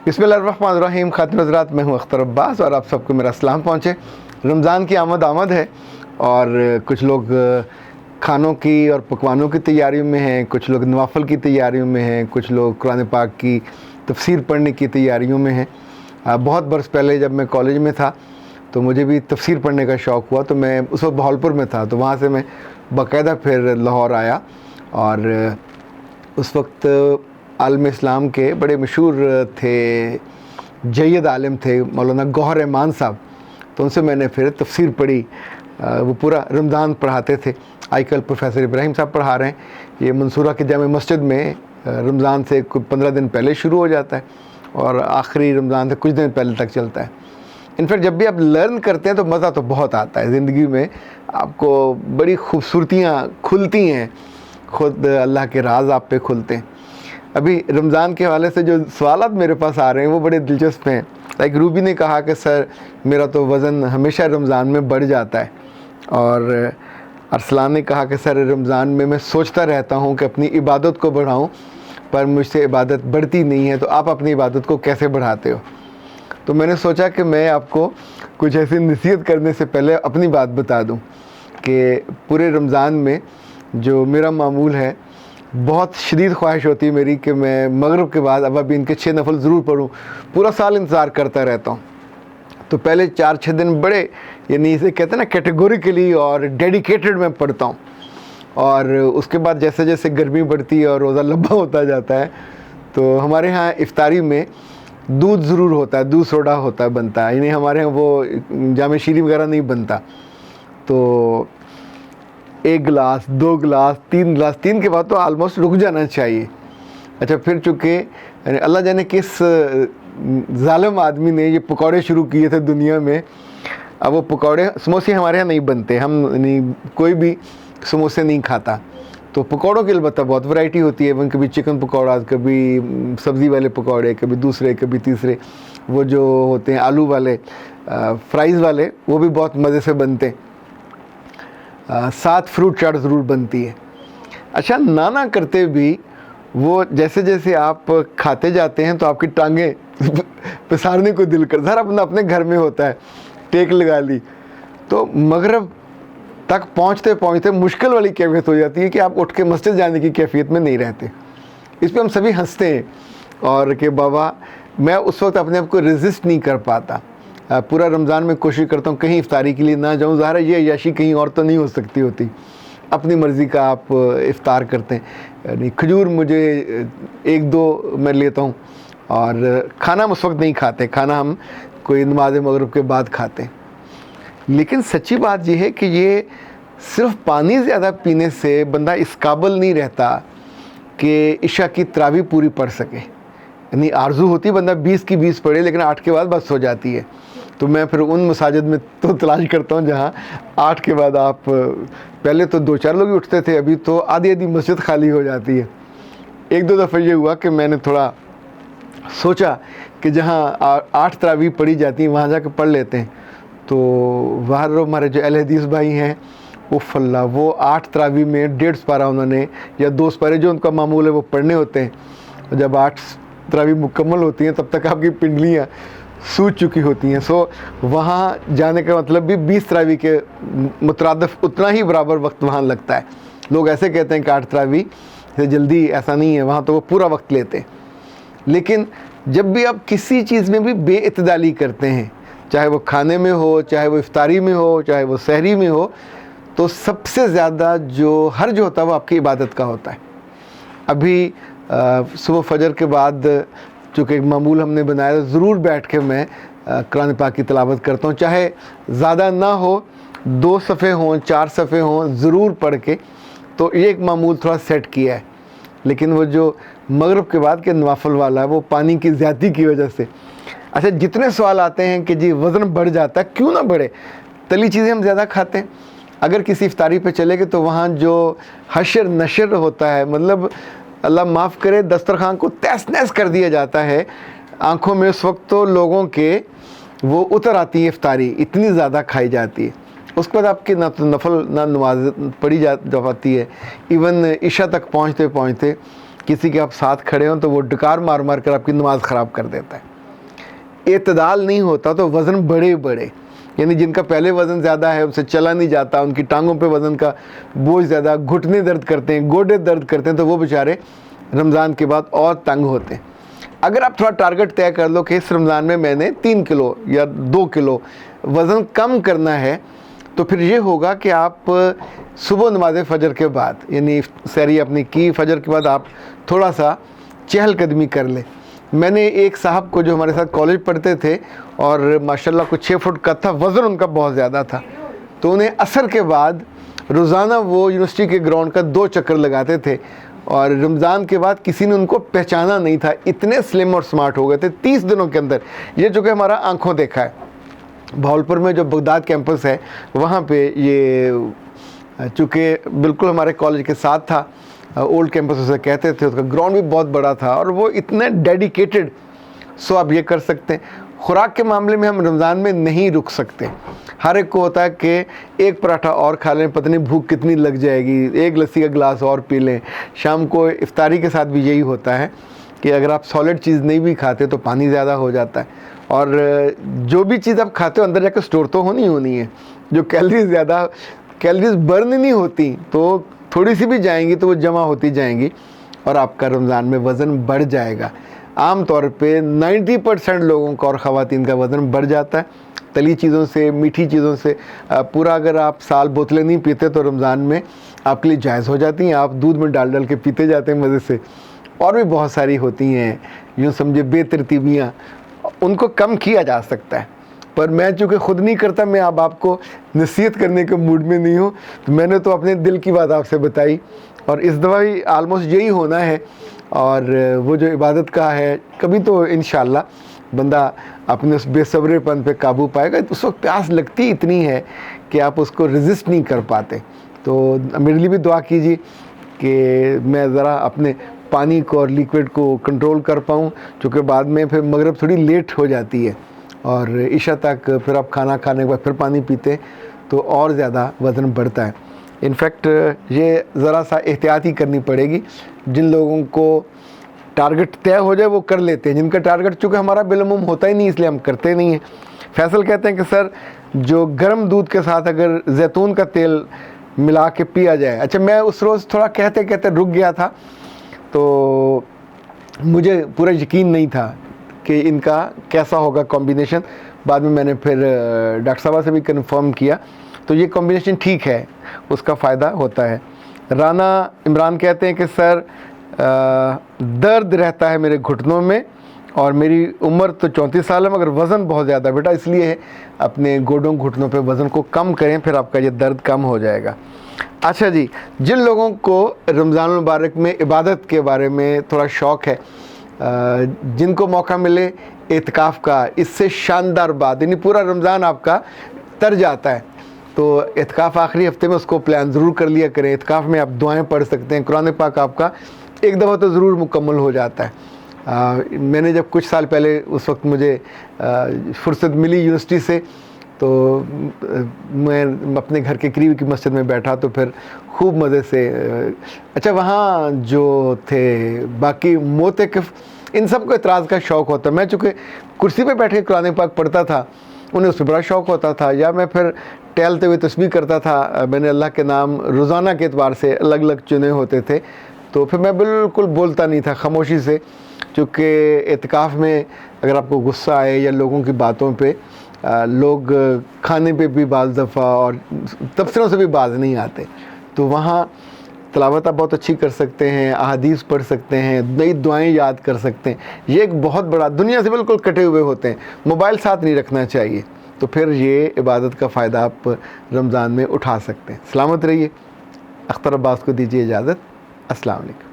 بسم اللہ الرحمن الرحیم. خاتون حضرات، میں ہوں اختر عباس اور آپ سب کو میرا سلام پہنچے. رمضان کی آمد ہے اور کچھ لوگ کھانوں کی اور پکوانوں کی تیاریوں میں ہیں، کچھ لوگ نوافل کی تیاریوں میں ہیں، کچھ لوگ قرآن پاک کی تفسیر پڑھنے کی تیاریوں میں ہیں. بہت برس پہلے جب میں کالج میں تھا تو مجھے بھی تفسیر پڑھنے کا شوق ہوا، تو میں اس وقت بہاولپور میں تھا، تو وہاں سے میں باقاعدہ پھر لاہور آیا. اور اس وقت عالم اسلام کے بڑے مشہور تھے، جید عالم تھے مولانا گوہر رحمان صاحب، تو ان سے میں نے پھر تفسیر پڑھی. وہ پورا رمضان پڑھاتے تھے. آج کل پروفیسر ابراہیم صاحب پڑھا رہے ہیں. یہ منصورہ کی جامع مسجد میں رمضان سے 15 دن پہلے شروع ہو جاتا ہے اور آخری رمضان سے کچھ دن پہلے تک چلتا ہے. انفیکٹ جب بھی آپ لرن کرتے ہیں تو مزہ تو بہت آتا ہے. زندگی میں آپ کو بڑی خوبصورتیاں کھلتی ہیں، خود اللہ کے راز آپ پہ کھلتے ہیں. ابھی رمضان کے حوالے سے جو سوالات میرے پاس آ رہے ہیں وہ بڑے دلچسپ ہیں. لائک روبی نے کہا کہ سر میرا تو وزن ہمیشہ رمضان میں بڑھ جاتا ہے، اور ارسلان نے کہا کہ سر رمضان میں سوچتا رہتا ہوں کہ اپنی عبادت کو بڑھاؤں پر مجھ سے عبادت بڑھتی نہیں ہے، تو آپ اپنی عبادت کو کیسے بڑھاتے ہو؟ تو میں نے سوچا کہ میں آپ کو کچھ ایسی نصیحت کرنے سے پہلے اپنی بات بتا دوں کہ پورے رمضان میں جو میرا معمول ہے، بہت شدید خواہش ہوتی ہے میری کہ میں مغرب کے بعد ابابین کے 6 نفل ضرور پڑھوں. پورا سال انتظار کرتا رہتا ہوں. تو پہلے 4-6 دن بڑے، یعنی اسے کہتے ہیں نا کیٹیگوریکلی اور ڈیڈیکیٹڈ میں پڑھتا ہوں. اور اس کے بعد جیسے جیسے گرمی بڑھتی ہے اور روزہ لمبا ہوتا جاتا ہے تو ہمارے ہاں افطاری میں دودھ ضرور ہوتا ہے، دودھ سوڈا ہوتا ہے، بنتا ہے. یعنی ہمارے ہاں وہ جامع شیریں وغیرہ نہیں بنتا. تو 1 گلاس 2 گلاس 3 گلاس، 3 کے بعد تو آلموسٹ رک جانا چاہیے. اچھا پھر چونکہ اللہ جانے کس ظالم آدمی نے یہ پکوڑے شروع کیے تھے دنیا میں. اب وہ پکوڑے، سموسے ہمارے ہاں نہیں بنتے، ہم کوئی بھی سموسے نہیں کھاتا. تو پکوڑوں کی البتہ بہت ورائٹی ہوتی ہے. کبھی چکن پکوڑا، کبھی سبزی والے پکوڑے، کبھی دوسرے، کبھی تیسرے. وہ جو ہوتے ہیں آلو والے، فرائز والے، وہ بھی بہت مزے سے بنتے ہیں. ساتھ فروٹ چاٹ ضرور بنتی ہے. اچھا نانا کرتے بھی وہ جیسے جیسے آپ کھاتے جاتے ہیں تو آپ کی ٹانگیں پسارنے کو دل کر، ذرا اپنے گھر میں ہوتا ہے، ٹیک لگا لی تو مغرب تک پہنچتے پہنچتے مشکل والی کیفیت ہو جاتی ہے کہ آپ اٹھ کے مسجد جانے کی کیفیت میں نہیں رہتے. اس پہ ہم سبھی ہنستے ہیں اور کہ بابا میں اس وقت اپنے آپ کو ریزسٹ نہیں کر پاتا. پورا رمضان میں کوشش کرتا ہوں کہیں افطاری کے لیے نہ جاؤں. ظاہر ہے یہ عیاشی کہیں اور تو نہیں ہو سکتی ہوتی. اپنی مرضی کا آپ افطار کرتے ہیں. یعنی کھجور مجھے 1-2 میں لیتا ہوں، اور کھانا ہم اس وقت نہیں کھاتے، کھانا ہم کوئی نماز مغرب کے بعد کھاتے ہیں. لیکن سچی بات یہ ہے کہ یہ صرف پانی زیادہ پینے سے بندہ اس قابل نہیں رہتا کہ عشاء کی تراویح پوری پڑھ سکے. یعنی آرزو ہوتی ہے بندہ 20 کی 20 پڑھے، لیکن 8 کے بعد بس ہو جاتی ہے. تو میں پھر ان مساجد میں تو تلاش کرتا ہوں جہاں 8 کے بعد آپ، پہلے تو 2-4 لوگ ہی اٹھتے تھے، ابھی تو آدھی مسجد خالی ہو جاتی ہے. 1-2 دفعہ یہ ہوا کہ میں نے تھوڑا سوچا کہ جہاں 8 تراویح پڑھی جاتی ہیں وہاں جا کے پڑھ لیتے ہیں. تو باہر ہمارے جو اہل حدیث بھائی ہیں، اف اللہ، وہ 8 تراویح میں 1.5 سپارہ انہوں نے، یا 2 سپارے جو ان کا معمول ہے وہ پڑھنے ہوتے ہیں. جب 8 تراویح مکمل ہوتی ہیں تب تک آپ کی پنڈلیاں سوج چکی ہوتی ہیں. سو وہاں جانے کا مطلب بھی 20 تراویح کے مترادف اتنا ہی برابر وقت وہاں لگتا ہے. لوگ ایسے کہتے ہیں کہ 8 تراویح سے جلدی، ایسا نہیں ہے، وہاں تو وہ پورا وقت لیتے ہیں. لیکن جب بھی آپ کسی چیز میں بھی بے اعتدالی کرتے ہیں، چاہے وہ کھانے میں ہو، چاہے وہ افطاری میں ہو، چاہے وہ سحری میں ہو، تو سب سے زیادہ جو حرج ہوتا ہے وہ آپ کی عبادت کا ہوتا ہے. ابھی صبح فجر کے بعد چونکہ ایک معمول ہم نے بنایا، ضرور بیٹھ کے میں قرآن پاک کی تلاوت کرتا ہوں، چاہے زیادہ نہ ہو، 2 صفحے ہوں، 4 صفحے ہوں، ضرور پڑھ کے. تو یہ ایک معمول تھوڑا سیٹ کیا ہے. لیکن وہ جو مغرب کے بعد کے نوافل والا ہے وہ پانی کی زیادتی کی وجہ سے. اچھا جتنے سوال آتے ہیں کہ جی وزن بڑھ جاتا ہے، کیوں نہ بڑھے؟ تلی چیزیں ہم زیادہ کھاتے ہیں. اگر کسی افطاری پہ چلے گئے تو وہاں جو حشر نشر ہوتا ہے، مطلب اللہ معاف کرے، دسترخوان کو تہس نہس کر دیا جاتا ہے. آنکھوں میں اس وقت تو لوگوں کے وہ اتر آتی ہے، افطاری اتنی زیادہ کھائی جاتی ہے. اس کے بعد آپ کی نہ تو نفل نہ نماز پڑھی جاتی ہے. ایون عشاء تک پہنچتے پہنچتے کسی کے آپ ساتھ کھڑے ہوں تو وہ ڈکار مار مار کر آپ کی نماز خراب کر دیتا ہے. اعتدال نہیں ہوتا تو وزن بڑے بڑے، یعنی جن کا پہلے وزن زیادہ ہے ان سے چلا نہیں جاتا، ان کی ٹانگوں پہ وزن کا بوجھ زیادہ، گھٹنے درد کرتے ہیں، گوڈے درد کرتے ہیں، تو وہ بیچارے رمضان کے بعد اور تنگ ہوتے ہیں۔ اگر آپ تھوڑا ٹارگٹ طے کر لو کہ اس رمضان میں نے 3 کلو یا 2 کلو وزن کم کرنا ہے، تو پھر یہ ہوگا کہ آپ صبح نماز فجر کے بعد، یعنی سحری اپنی کی، فجر کے بعد آپ تھوڑا سا چہل قدمی کر لیں۔ میں نے ایک صاحب کو جو ہمارے ساتھ کالج پڑھتے تھے اور ماشاءاللہ کچھ 6 فٹ کا تھا، وزن ان کا بہت زیادہ تھا، تو انہیں عصر کے بعد روزانہ وہ یونیورسٹی کے گراؤنڈ کا 2 چکر لگاتے تھے، اور رمضان کے بعد کسی نے ان کو پہچانا نہیں تھا، اتنے سلم اور سمارٹ ہو گئے تھے 30 دنوں کے اندر۔ یہ جو کہ ہمارا آنکھوں دیکھا ہے۔ بھاولپور میں جو بغداد کیمپس ہے وہاں پہ یہ چونکہ بالکل ہمارے کالج کے ساتھ تھا، اولڈ کیمپس اسے کہتے تھے، اس کا گراؤنڈ بھی بہت بڑا تھا، اور وہ اتنے ڈیڈیکیٹڈ۔ سو آپ یہ کر سکتے ہیں۔ خوراک کے معاملے میں ہم رمضان میں نہیں رک سکتے۔ ہر ایک کو ہوتا ہے کہ ایک پراٹھا اور کھا لیں، پتہ نہیں بھوک کتنی لگ جائے گی، ایک لسی کا گلاس اور پی لیں۔ شام کو افطاری کے ساتھ بھی یہی ہوتا ہے کہ اگر آپ سالڈ چیز نہیں بھی کھاتے تو پانی زیادہ ہو جاتا ہے، اور جو بھی چیز آپ کھاتے ہو اندر جا کے اسٹور تو ہونی ہے۔ جو کیلریز برن نہیں ہوتی تو تھوڑی سی بھی جائیں گی تو وہ جمع ہوتی جائیں گی، اور آپ کا رمضان میں وزن بڑھ جائے گا۔ عام طور پہ 90% لوگوں کا اور خواتین کا وزن بڑھ جاتا ہے تلی چیزوں سے، میٹھی چیزوں سے۔ پورا اگر آپ سال بوتلیں نہیں پیتے تو رمضان میں آپ کے لیے جائز ہو جاتی ہیں، آپ دودھ میں ڈال کے پیتے جاتے ہیں مزے سے۔ اور بھی بہت ساری ہوتی ہیں، یوں سمجھے بے ترتیبیاں، ان کو کم کیا جا سکتا ہے، پر میں چونکہ خود نہیں کرتا، میں اب آپ کو نصیحت کرنے کے موڈ میں نہیں ہوں، تو میں نے تو اپنے دل کی بات آپ سے بتائی، اور اس دفعہ بھی آلموسٹ یہی ہونا ہے۔ اور وہ جو عبادت کا ہے، کبھی تو انشاءاللہ بندہ اپنے اس بے صبرے پن پہ قابو پائے گا۔ اس وقت پیاس لگتی اتنی ہے کہ آپ اس کو ریزسٹ نہیں کر پاتے۔ تو میرے لیے بھی دعا کیجیے کہ میں ذرا اپنے پانی کو اور لیکوڈ کو کنٹرول کر پاؤں، چونکہ بعد میں پھر مغرب تھوڑی لیٹ ہو جاتی ہے، اور عشاء تک پھر آپ کھانا کھانے کے بعد پھر پانی پیتے تو اور زیادہ وزن بڑھتا ہے۔ انفیکٹ یہ ذرا سا احتیاط ہی کرنی پڑے گی۔ جن لوگوں کو ٹارگٹ طے ہو جائے وہ کر لیتے ہیں، جن کا ٹارگٹ چونکہ ہمارا بالعموم ہوتا ہی نہیں اس لیے ہم کرتے نہیں ہیں۔ فیصل کہتے ہیں کہ سر جو گرم دودھ کے ساتھ اگر زیتون کا تیل ملا کے پیا جائے، اچھا میں اس روز تھوڑا کہتے رک گیا تھا، تو مجھے پورا یقین نہیں تھا کہ ان کا کیسا ہوگا کمبینیشن۔ بعد میں نے پھر ڈاکٹر صاحبہ سے بھی کنفرم کیا، تو یہ کمبینیشن ٹھیک ہے، اس کا فائدہ ہوتا ہے۔ رانا عمران کہتے ہیں کہ سر درد رہتا ہے میرے گھٹنوں میں، اور میری عمر تو 34 سال ہے، مگر وزن بہت زیادہ ہے بیٹا، اس لیے اپنے گوڈوں گھٹنوں پہ وزن کو کم کریں، پھر آپ کا یہ درد کم ہو جائے گا۔ اچھا جی، جن لوگوں کو رمضان المبارک میں عبادت کے بارے میں تھوڑا شوق ہے، جن کو موقع ملے اعتکاف کا، اس سے شاندار بات، یعنی پورا رمضان آپ کا تر جاتا ہے، تو اعتکاف آخری ہفتے میں اس کو پلان ضرور کر لیا کریں۔ اعتکاف میں آپ دعائیں پڑھ سکتے ہیں، قرآن پاک آپ کا ایک دفعہ تو ضرور مکمل ہو جاتا ہے۔ میں نے جب کچھ سال پہلے، اس وقت مجھے فرصت ملی یونیورسٹی سے، تو میں اپنے گھر کے قریب کی مسجد میں بیٹھا، تو پھر خوب مزے سے اچھا وہاں جو تھے باقی معتکف، ان سب کو اعتراض کا شوق ہوتا ہے۔ میں چونکہ کرسی پہ بیٹھ کے قرآن پاک پڑھتا تھا، انہیں اس میں بڑا شوق ہوتا تھا، یا میں پھر ٹہلتے ہوئے تسبیح کرتا تھا۔ میں نے اللہ کے نام روزانہ کے اعتبار سے الگ الگ چنے ہوتے تھے، تو پھر میں بالکل بولتا نہیں تھا، خاموشی سے، چونکہ اعتکاف میں اگر آپ کو غصہ آئے یا لوگوں کی باتوں پہ، لوگ کھانے پہ بھی بعض دفعہ اور تفسیروں سے بھی باز نہیں آتے، تو وہاں تلاوت آپ بہت اچھی کر سکتے ہیں، احادیث پڑھ سکتے ہیں، نئی دعائیں یاد کر سکتے ہیں۔ یہ ایک بہت بڑا، دنیا سے بالکل کٹے ہوئے ہوتے ہیں، موبائل ساتھ نہیں رکھنا چاہیے، تو پھر یہ عبادت کا فائدہ آپ رمضان میں اٹھا سکتے ہیں۔ سلامت رہیے۔ اختر عباس کو دیجیے اجازت۔ السلام علیکم۔